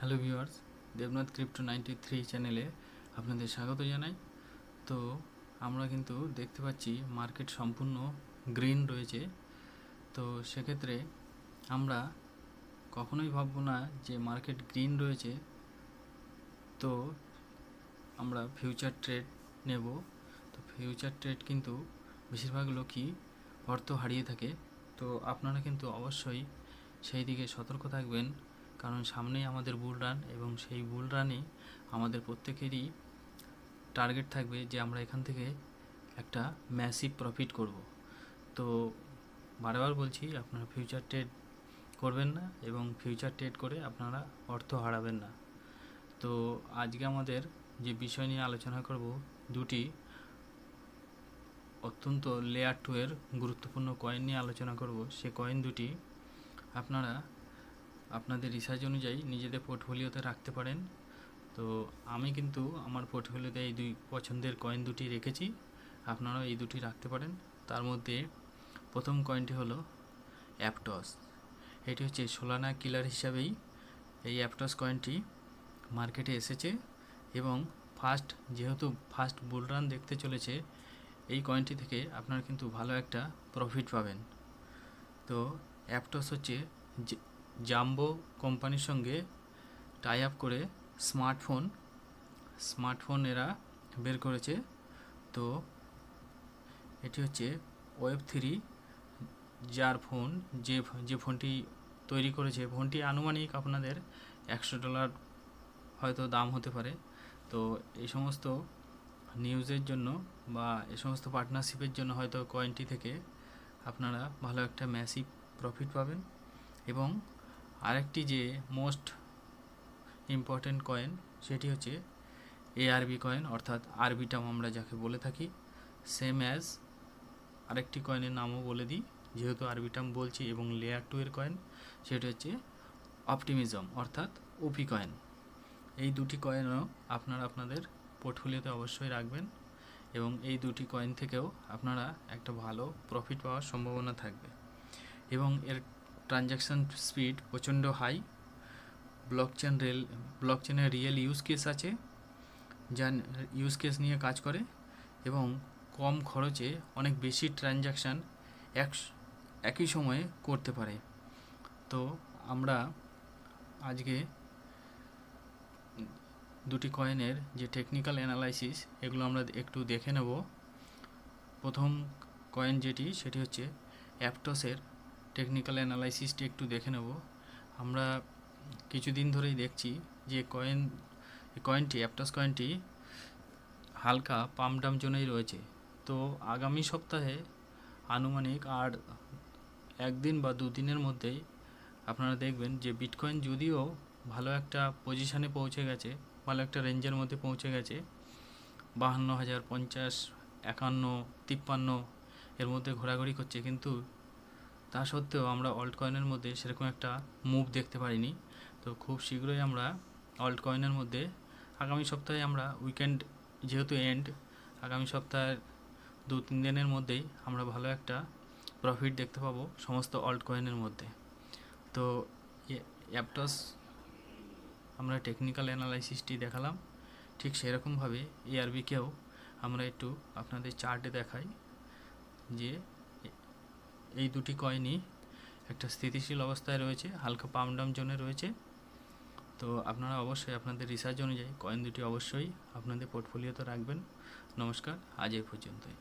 Hello viewers, Debnath crypto 93 চ্যানেলে আপনাদের স্বাগত জানাই। তো আমরা কিন্তু দেখতে পাচ্ছি মার্কেট সম্পূর্ণ গ্রিন রয়েছে। তো সেক্ষেত্রে আমরা কখনোই ভাববো না যে মার্কেট গ্রিন রয়েছে তো আমরা ফিউচার ট্রেড নেব। তো ফিউচার ট্রেড কিন্তু বেশিরভাগ লোকই অর্থ হারিয়ে থাকে। তো আপনারা কিন্তু অবশ্যই সেই দিকে সতর্ক থাকবেন, কারণ সামনেই আমাদের বুল রান, এবং সেই বুল রানে আমাদের প্রত্যেকেরই টার্গেট থাকবে যে আমরা এখান থেকে একটা ম্যাসিভ প্রফিট করব। তো বারবার বলছি, আপনারা ফিউচার ট্রেড করবেন না এবং ফিউচার ট্রেড করে আপনারা অর্থ হারাবেন না। তো আজকে আমাদের যে বিষয় নিয়ে আলোচনা করব, দুটি অত্যন্ত লেয়ার 2 এর গুরুত্বপূর্ণ কয়েন নিয়ে আলোচনা করব। সে কয়েন দুটি আপনারা আপনাদের রিসার্চ অনুযায়ী নিজেদের পোর্টফোলিওতে রাখতে পারেন। তো আমি কিন্তু আমার পোর্টফোলিওতে এই দুই পছন্দের কয়েন দুটি রেখেছি, আপনারাও এই দুটি রাখতে পারেন। তার মধ্যে প্রথম কয়েনটি হলো অ্যাপটস। এটি হচ্ছে সোলানা কিলার হিসাবেই এই অ্যাপটস কয়েনটি মার্কেটে এসেছে, এবং যেহেতু ফার্স্ট বুল রান দেখতে চলেছে, এই কয়েনটি থেকে আপনারা কিন্তু ভালো একটা প্রফিট পাবেন। তো অ্যাপটস হচ্ছে জাম্বো কোম্পানির সঙ্গে টাই আপ করে স্মার্টফোন এরা বের করেছে। তো এটি হচ্ছে Web3, যার ফোন যে ফোনটি তৈরি করেছে, ফোনটি আনুমানিক আপনাদের $100 হয়তো দাম হতে পারে। তো এই সমস্ত নিউজের জন্য বা এই সমস্ত পার্টনারশিপের জন্য হয়তো কয়েনটি থেকে আপনারা ভালো একটা ম্যাসিভ প্রফিট পাবেন। এবং আরেকটি যে মোস্ট ইম্পর্টেন্ট কয়েন, সেটি হচ্ছে ARB কয়েন, অর্থাৎ আরবিটাম আমরা যাকে বলে থাকি। সেম অ্যাজ আরেকটি কয়েনের নামও বলে দিই, যেহেতু আরবিটাম বলছি, এবং লেয়ার 2 এর কয়েন, সেটি হচ্ছে অপটিমিজম অর্থাৎ ওপি কয়েন। এই দুটি কয়েনও আপনারা আপনাদের পোর্টফোলিওতে অবশ্যই রাখবেন, এবং এই দুটি কয়েন থেকেও আপনারা একটা ভালো প্রফিট পাওয়ার সম্ভাবনা থাকবে। এবং এর ট্রানজ্যাকশান স্পিড প্রচণ্ড হাই। ব্লকচেনের রিয়েল ইউজ কেস আছে, যা ইউজ কেস নিয়ে কাজ করে, এবং কম খরচে অনেক বেশি ট্রানজ্যাকশান একই সময়ে করতে পারে। তো আমরা আজকে দুটি কয়েনের যে টেকনিক্যাল অ্যানালাইসিস, এগুলো আমরা একটু দেখে নেব। প্রথম কয়েন সেটি হচ্ছে অ্যাপটসের টেকনিক্যাল অ্যানালাইসিসটি একটু দেখে নেব। আমরা কিছুদিন ধরেই দেখছি যে অ্যাপটস কয়েনটি হালকা পাম্প ডাউন জোনেই রয়েছে। তো আগামী সপ্তাহে আনুমানিক আর একদিন বা দুদিনের মধ্যেই আপনারা দেখবেন যে বিটকয়েন যদিও ভালো একটা পজিশানে পৌঁছে গেছে, ভালো একটা রেঞ্জের মধ্যে পৌঁছে গেছে, 52,000, 50, 51, 53 এর মধ্যে ঘোরাঘুরি করছে, কিন্তু তা সত্ত্বেও আমরা অল্ট কয়েনের মধ্যে সেরকম একটা মুভ দেখতে পারিনি। তো খুব শীঘ্রই আমরা অল্ট কয়েনের মধ্যে আগামী সপ্তাহে আমরা উইকেন্ড যেহেতু এন্ড, আগামী সপ্তাহের 2-3 দিনের মধ্যেই আমরা ভালো একটা প্রফিট দেখতে পাবো সমস্ত অল্ট কয়েনের মধ্যে। তো অ্যাপটস আমরা টেকনিক্যাল অ্যানালাইসিসটি দেখালাম, ঠিক সেরকমভাবে ARBকেও আমরা একটু আপনাদের চার্টে দেখাই যে এই দুটি কয়েনই একটা স্থিতিশীল অবস্থায় রয়েছে, হালকা পাম্প ডাউন জোনে রয়েছে। তো আপনারা অবশ্যই আপনাদের রিসার্চ অনুযায়ী কয়েন দুটি অবশ্যই আপনাদের পোর্টফোলিওতে রাখবেন। নমস্কার, আজ এই পর্যন্তই।